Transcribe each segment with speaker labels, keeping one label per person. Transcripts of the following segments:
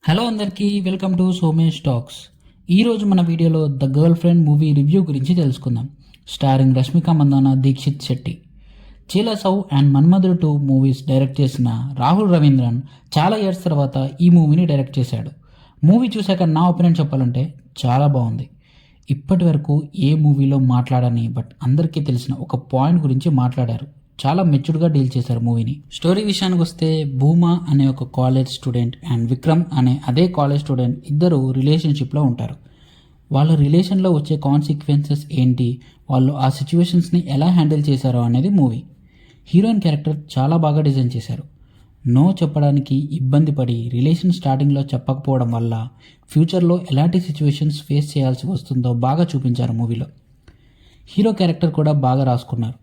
Speaker 1: Hello అందరికీ welcome to Somesh talks. ఈరోజు మన వీడియోలో the girlfriend movie review గురించి తెలుసుకుందాం. Starring Rashmika Mandanna, Deekshith Shetty. Chi La Sow and Manmadhudu 2 movies direct చేసిన రాహుల్ రవీంద్రన్ చాలా ఇయర్స్ తర్వాత ఈ మూవీని డైరెక్ట్ చేశాడు. మూవీ చూశాక నా ఒపీనియన్ చెప్పాలంటే చాలా బాగుంది. ఇప్పటి వరకు ఏ మూవీలో మాట్లాడని బట్ అందరికీ తెలిసిన ఒక పాయింట్ గురించి మాట్లాడారు. చాలా మెచ్యూర్డ్గా డీల్ చేశారు మూవీని. స్టోరీ విషయానికి వస్తే భూమా అనే ఒక కాలేజ్ స్టూడెంట్ అండ్ విక్రమ్ అనే అదే కాలేజ్ స్టూడెంట్ ఇద్దరు రిలేషన్షిప్లో ఉంటారు. వాళ్ళ రిలేషన్లో వచ్చే కాన్సిక్వెన్సెస్ ఏంటి, వాళ్ళు ఆ సిచ్యువేషన్స్ని ఎలా హ్యాండిల్ చేశారో అనేది మూవీ. హీరోయిన్ క్యారెక్టర్ చాలా బాగా డిజైన్ చేశారు. నో చెప్పడానికి ఇబ్బంది పడి రిలేషన్ స్టార్టింగ్లో చెప్పకపోవడం వల్ల ఫ్యూచర్లో ఎలాంటి సిచ్యువేషన్స్ ఫేస్ చేయాల్సి వస్తుందో బాగా చూపించారు మూవీలో. హీరో క్యారెక్టర్ కూడా బాగా రాసుకున్నారు.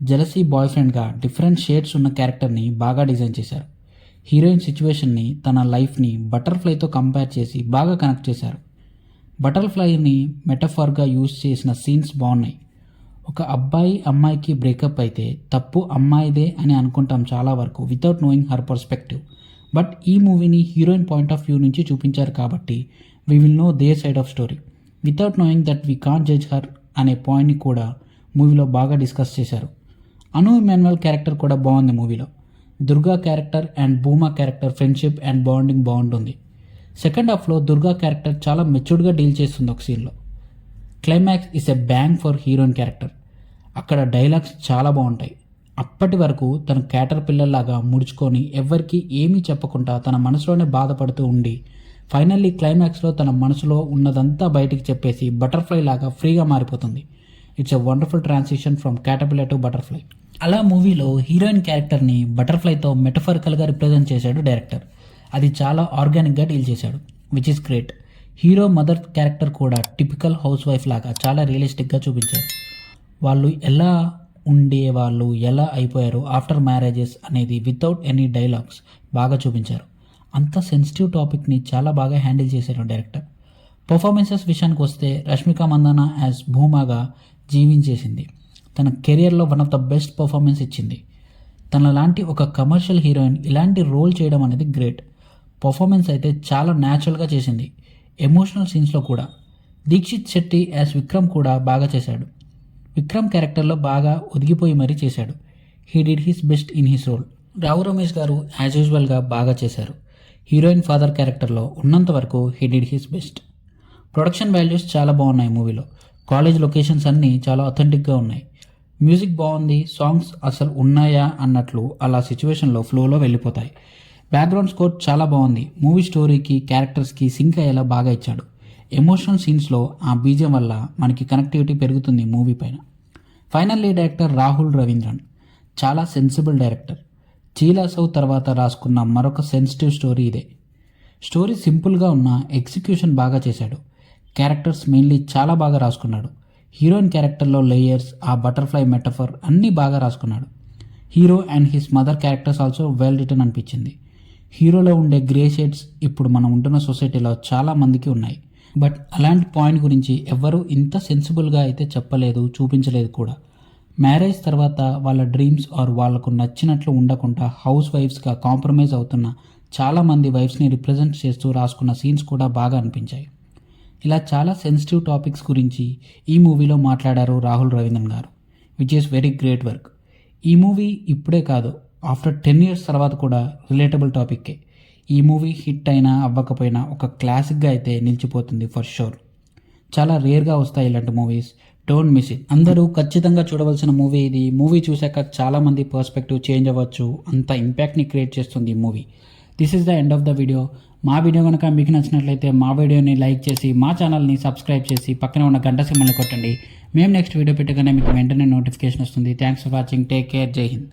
Speaker 1: జెలసీ బాయ్ ఫ్రెండ్గా డిఫరెంట్ షేడ్స్ ఉన్న క్యారెక్టర్ని బాగా డిజైన్ చేశారు. హీరోయిన్ సిచ్యువేషన్ని, తన లైఫ్ని బటర్ఫ్లైతో కంపేర్ చేసి బాగా కనెక్ట్ చేశారు. బటర్ఫ్లైని మెటఫార్గా యూజ్ చేసిన సీన్స్ బాగున్నాయి. ఒక అబ్బాయి అమ్మాయికి బ్రేకప్ అయితే తప్పు అమ్మాయిదే అని అనుకుంటాం చాలా వరకు without knowing her perspective. But ఈ మూవీని హీరోయిన్ పాయింట్ ఆఫ్ వ్యూ నుంచి చూపించారు కాబట్టి we will know their side of story without knowing that we can't judge her అనే పాయింట్ని కూడా మూవీలో బాగా డిస్కస్ చేశారు. అను ఇమాన్యుయల్ క్యారెక్టర్ కూడా బాగుంది మూవీలో. Durga character and Bhuma character friendship and bonding బాగుంటుంది. సెకండ్ హాఫ్లో దుర్గా క్యారెక్టర్ చాలా మెచ్యూర్డ్గా డీల్ చేస్తుంది ఒక సీన్లో. Climax is a bang for heroine character. అక్కడ డైలాగ్స్ చాలా బాగుంటాయి. అప్పటి వరకు తను క్యాటర్ పిల్లల్లాగా ముడుచుకొని ఎవరికి ఏమీ చెప్పకుండా తన మనసులోనే బాధపడుతూ ఉండి ఫైనల్లీ క్లైమాక్స్లో తన మనసులో ఉన్నదంతా బయటికి చెప్పేసి బటర్ఫ్లై లాగా ఫ్రీగా మారిపోతుంది. It's a wonderful transition from caterpillar to butterfly. అలా మూవీలో హీరోయిన్ క్యారెక్టర్ని బటర్ఫ్లైతో మెటఫరికల్గా రిప్రజెంట్ చేశాడు డైరెక్టర్. అది చాలా ఆర్గానిక్గా డీల్ చేశాడు, which is great. Hero mother character కూడా టిపికల్ హౌస్ వైఫ్ లాగా చాలా రియలిస్టిక్గా చూపించారు. వాళ్ళు ఎలా ఉండేవాళ్ళు, ఎలా అయిపోయారు ఆఫ్టర్ మ్యారేజెస్ అనేది వితౌట్ ఎనీ డైలాగ్స్ బాగా చూపించారు. అంత సెన్సిటివ్ టాపిక్ని చాలా బాగా హ్యాండిల్ చేశారు డైరెక్టర్. పర్ఫార్మెన్సెస్ విషయానికి వస్తే రష్మిక మందాన యాజ్ భూమాగా జీవించేసింది. తన కెరియర్లో one of the best performance ఇచ్చింది. తన లాంటి ఒక కమర్షియల్ హీరోయిన్ ఇలాంటి రోల్ చేయడం అనేది గ్రేట్. పర్ఫార్మెన్స్ అయితే చాలా న్యాచురల్గా చేసింది, ఎమోషనల్ సీన్స్లో కూడా. దీక్షిత్ శెట్టి యాజ్ విక్రమ్ కూడా బాగా చేశాడు. విక్రమ్ క్యారెక్టర్లో బాగా ఒదిగిపోయి మరీ చేశాడు. He did his best in his role. Rao Ramesh garu as యూజువల్గా బాగా చేశారు. హీరోయిన్ ఫాదర్ క్యారెక్టర్లో ఉన్నంత వరకు he did his best. Production values చాలా బాగున్నాయి మూవీలో. కాలేజ్ లొకేషన్స్ అన్నీ చాలా అథెంటిక్గా ఉన్నాయి. మ్యూజిక్ బాగుంది. సాంగ్స్ అసలు ఉన్నాయా అన్నట్లు అలా సిచ్యువేషన్లో ఫ్లోలో వెళ్ళిపోతాయి. బ్యాక్గ్రౌండ్ స్కోర్ చాలా బాగుంది. మూవీ స్టోరీకి, క్యారెక్టర్స్కి సింక్ అయ్యేలా బాగా ఇచ్చాడు. ఎమోషనల్ సీన్స్లో ఆ బీజం వల్ల మనకి కనెక్టివిటీ పెరుగుతుంది మూవీ పైన. ఫైనల్లీ డైరెక్టర్ రాహుల్ రవీంద్రన్ చాలా సెన్సిబుల్ డైరెక్టర్. చీలసౌ తర్వాత రాసుకున్న మరొక సెన్సిటివ్ స్టోరీ ఇదే. స్టోరీ సింపుల్గా ఉన్న ఎగ్జిక్యూషన్ బాగా చేశాడు. క్యారెక్టర్స్ మెయిన్లీ చాలా బాగా రాసుకున్నాడు. హీరోయిన్ క్యారెక్టర్లో లేయర్స్, ఆ బటర్ఫ్లై మెటఫర్ అన్నీ బాగా రాసుకున్నాడు. Hero and his mother characters also well return అనిపించింది. హీరోలో ఉండే గ్రే షేడ్స్ ఇప్పుడు మనం ఉంటున్న సొసైటీలో చాలా మందికి ఉన్నాయి. బట్ అలాంటి పాయింట్ గురించి ఎవ్వరూ ఇంత సెన్సిబుల్గా అయితే చెప్పలేదు, చూపించలేదు కూడా. మ్యారేజ్ తర్వాత వాళ్ళ డ్రీమ్స్ ఆర్ వాళ్ళకు నచ్చినట్లు ఉండకుండా హౌస్ వైఫ్స్గా కాంప్రమైజ్ అవుతున్న చాలామంది వైఫ్స్ని రిప్రజెంట్ చేస్తూ రాసుకున్న సీన్స్ కూడా బాగా అనిపించాయి. ఇలా చాలా సెన్సిటివ్ టాపిక్స్ గురించి ఈ మూవీలో మాట్లాడారు రాహుల్ రవీంద్రన్ గారు, which is very great work. ఈ మూవీ ఇప్పుడే కాదు, ఆఫ్టర్ 10 years తర్వాత కూడా రిలేటబుల్ టాపిక్కే. ఈ మూవీ హిట్ అయినా అవ్వకపోయినా ఒక క్లాసిక్గా అయితే నిలిచిపోతుంది ఫర్ షూర్. చాలా రేర్గా వస్తాయి ఇలాంటి మూవీస్. Don't miss it. అందరూ ఖచ్చితంగా చూడవలసిన మూవీ ఇది. మూవీ చూశాక చాలామంది పర్స్పెక్టివ్ చేంజ్ అవ్వచ్చు. అంత ఇంపాక్ట్ని క్రియేట్ చేస్తుంది ఈ movie. This is the end of the video. మా వీడియో కనుక మీకు నచ్చినట్లయితే మా వీడియోని లైక్ చేసి, మా ఛానల్ని సబ్స్క్రైబ్ చేసి, పక్కన ఉన్న గంట సింబల్ని కొట్టండి. మేము నెక్స్ట్ వీడియో పెట్టగానే మీకు వెంటనే నోటిఫికేషన్ వస్తుంది. Thanks for watching. Take care. జై హింద్.